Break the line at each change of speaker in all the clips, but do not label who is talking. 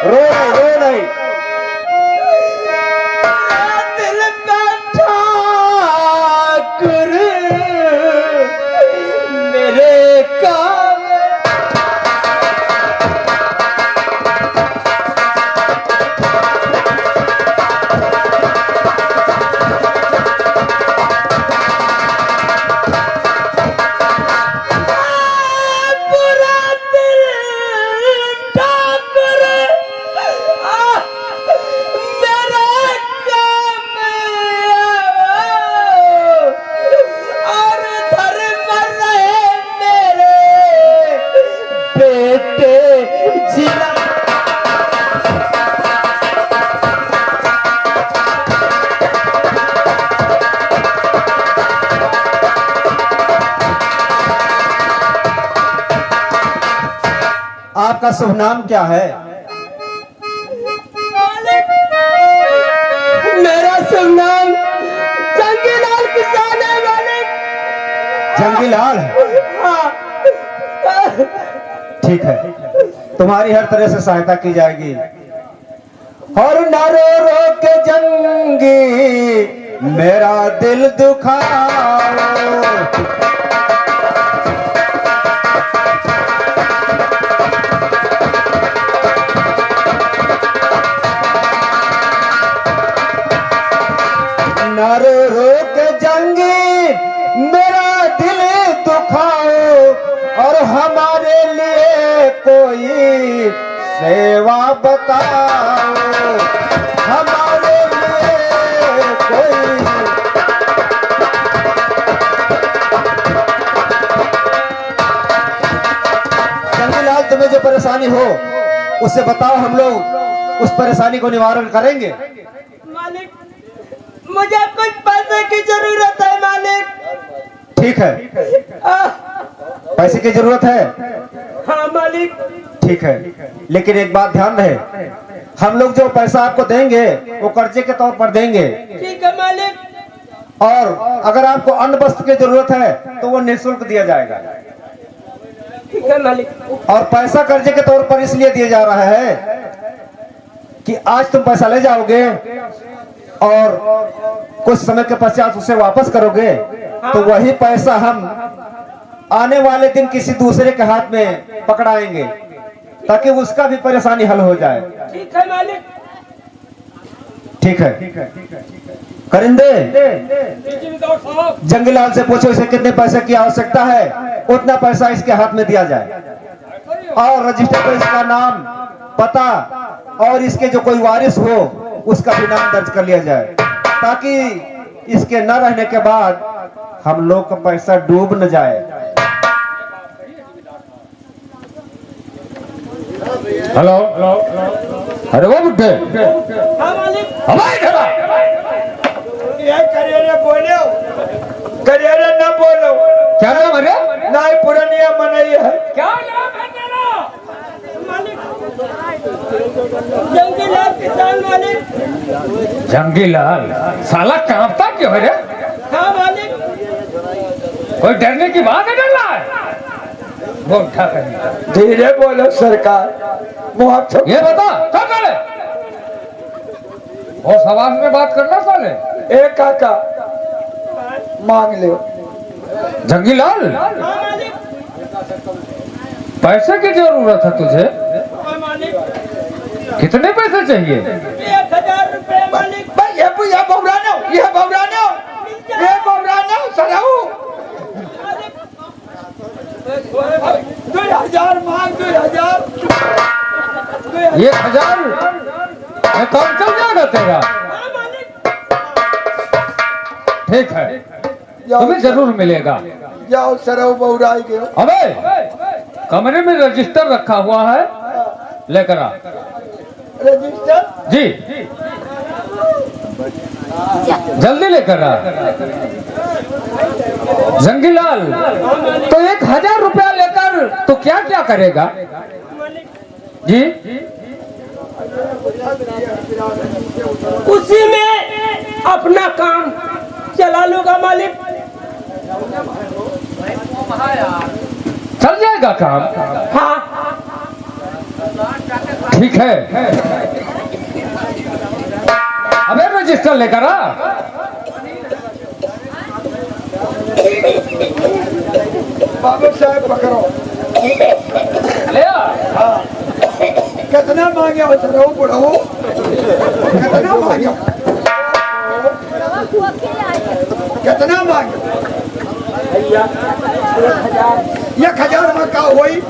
रो नहीं।
दिल का ठाकुर मेरे काम
आपका शुभ नाम क्या है?
मेरा शुभ नाम जंगीलाल किसान है मालिक।
जंगीलाल?
हाँ।
ठीक है, तुम्हारी हर तरह से सहायता की जाएगी। और न रो रो के जंगी मेरा दिल दुखाओ। रो रो के जंगी मेरा दिल दुखाओ और हमारे लिए कोई सेवा बताओ। हमारे लिए कोई जंगीलाल, तुम्हें जो परेशानी हो उससे बताओ, हम लोग उस परेशानी को निवारण करेंगे।
मालिक मुझे कुछ पैसे की जरूरत है मालिक।
ठीक है, पैसे की जरूरत है?
हाँ मालिक।
ठीक है, लेकिन एक बात ध्यान रहे, हम लोग जो पैसा आपको देंगे वो कर्जे के तौर पर देंगे।
ठीक है मालिक।
और अगर आपको अन्न वस्त्र की जरूरत है तो वो निःशुल्क दिया जाएगा।
ठीक है मालिक।
और पैसा कर्जे के तौर पर इसलिए दिया जा रहा है कि आज तुम पैसा ले जाओगे और कुछ समय के पश्चात उसे वापस करोगे, तो वही पैसा हम आने वाले दिन किसी दूसरे के हाथ में पकड़ाएंगे ताकि उसका भी परेशानी हल हो जाए।
ठीक है मालिक।
ठीक है, करिंदे जंगीलाल से पूछो इसे कितने पैसे की आवश्यकता है, उतना पैसा इसके हाथ में दिया जाए। और रजिस्टर पर इसका नाम, पता और इसके जो कोई वारिस हो उसका भी नाम दर्ज कर लिया जाए, ताकि इसके न रहने के बाद हम लोग का पैसा डूब न जाए। हेलो हेलो, अरे वो बुड्ढे,
हाँ मालिक।
हमारे घर
ये करियर बोलो, करियर ना बोलो।
क्या नाम है?
नहीं पुरानिया मनाई है। क्या नाम है तेरा? मालिक जंगीलाल किसान मालिक।
जंगीलाल साला कांपता क्यों है रे?
हाँ मालिक।
कोई डरने की बात है? डर रहा है वो उठा कर।
धीरे बोलो सरकार।
ये बता क्या करे? और आवाज में बात करना साले।
एक काका मांग ले।
जंगीलाल,
हाँ मालिक।
पैसे की जरूरत है तुझे?
हाँ मालिक।
कितने पैसे चाहिए?
1000 रुपए मालिक। ये बौरानो, ये बौरानो, ये बौरानो सराऊ। 2000 मांग, 2000।
1000 में काम चल जाएगा तेरा?
हाँ मालिक।
ठीक है, तुम्हें जरूर मिलेगा।
जाओ सराऊ बौराई गए।
अबे कमरे में रजिस्टर रखा हुआ है, लेकर आ।
रजिस्टर?
जी जल्दी लेकर आ। जंगीलाल, तो 1000 रुपया लेकर तो क्या क्या करेगा? जी
उसी में अपना काम चला लूंगा मालिक।
चल जाएगा काम?
हाँ।
ठीक है, अबे रजिस्टर लेकर आ।
बाबू साहब पकड़ो।
ले आ।
कितना मांगे हो सरो बुढ़ो? कितना मांगे? कितना मांगे? 1,000 में का हुई?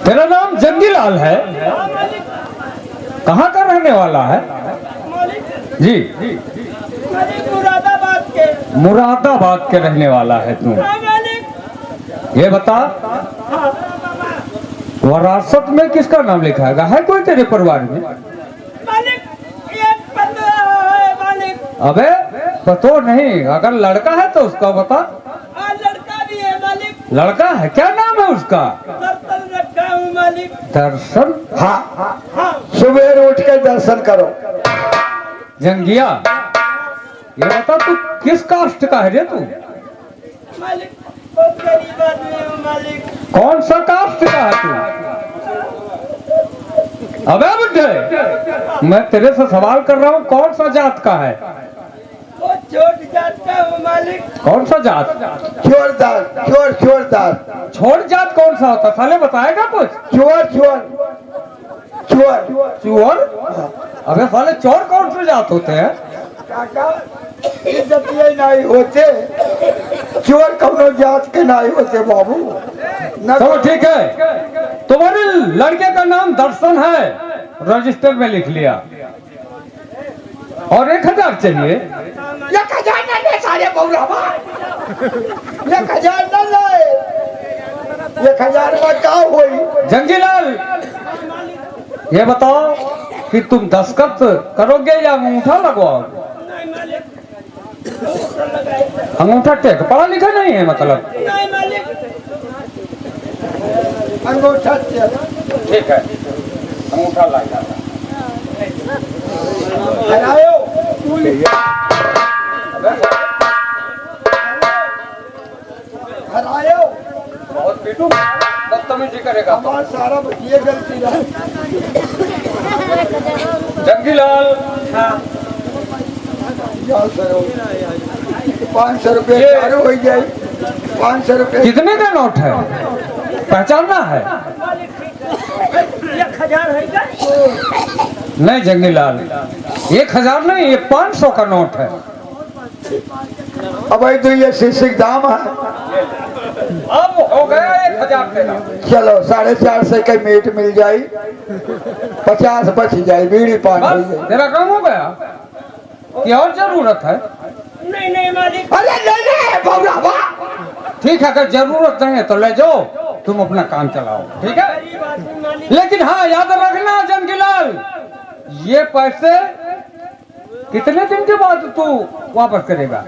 तेरा नाम जंगीलाल है, कहाँ का रहने वाला है? जी,
मुरादाबाद के।
मुरादाबाद के रहने वाला है तू। ये बता, वरासत में किसका नाम लिखा है कोई तेरे परिवार में?
मालिक एक बंदा है मालिक।
अबे पतो नहीं, अगर लड़का है तो उसका बता।
लड़का भी है मालिक।
लड़का है, क्या नाम है उसका?
दर्शन रखा हूँ मालिक।
दर्शन?
हाँ, सुबह उठ के दर्शन करो।
जंगिया, ये बता तू किस कास्ट का है रे तू?
मालिक बहुत गरीब आदमी हूँ मालिक।
कौन सा कास्ट का है तू? अबे बुड्ढे, मैं तेरे से सवाल कर रहा हूँ, कौन सा जात का है?
वो छोट जात का हूँ मालिक।
कौन सा जात?
चोरदार, चोरदार।
छोड़ जात कौन सा होता? साले बताएगा कुछ?
चोर।
चोर? अबे साले चोर कौन से जात होते हैं?
काका इज्जत ये नहीं होते।
चोर कौनो जात के नहीं होते बाबू।
चलो ठीक है, तुम्हारे लड़के का नाम दर्शन है, रजिस्टर में लिख लिया, और 1,000 चाहिए।
1,000 न ले सारे बउरावा। 1,000 न ले।
1,000 में का हुई?
जंगीलाल, ये बताओ कि तुम दस्तखत करोगे या अंगूठा लगवाओगे?
नहीं मालिक।
अंगूठा टेक, पढ़ा लिखा नहीं है मतलब?
नहीं मालिक।
अंगूठा
ठीक है, अंगूठा लगा।
हरायो। हरायो।
बहुत पीटू, बदतमीजी करेगा।
हमारा सारा बचिए गलती रहा।
जंगीलाल,
500 रुपये चालू हो जाए। 500 रुपये।
कितने का नोट है? पहचानना है?
1,000 है क्या?
नहीं जंगीलाल, 1,000 नहीं, ये 500 का नोट है।
अब तो ये शीशी दाम है।
अब हो गया 1,000 तेरा।
चलो 450 के मीट मिल जाए, 50 बच जाए, बीड़ी पान हो
बस
जाए।
तेरा काम हो गया कि और जरूरत है?
नहीं मालिक।
अरे ले ले बउरावा।
ठीक है, अगर जरूरत नहीं है तो ले जाओ, तुम अपना काम चलाओ, ठीक है?
गरीब आदमी मालिक।
लेकिन हाँ याद रखना जंगीलाल, ये पैसे कितने दिन के बाद तू वापस करेगा?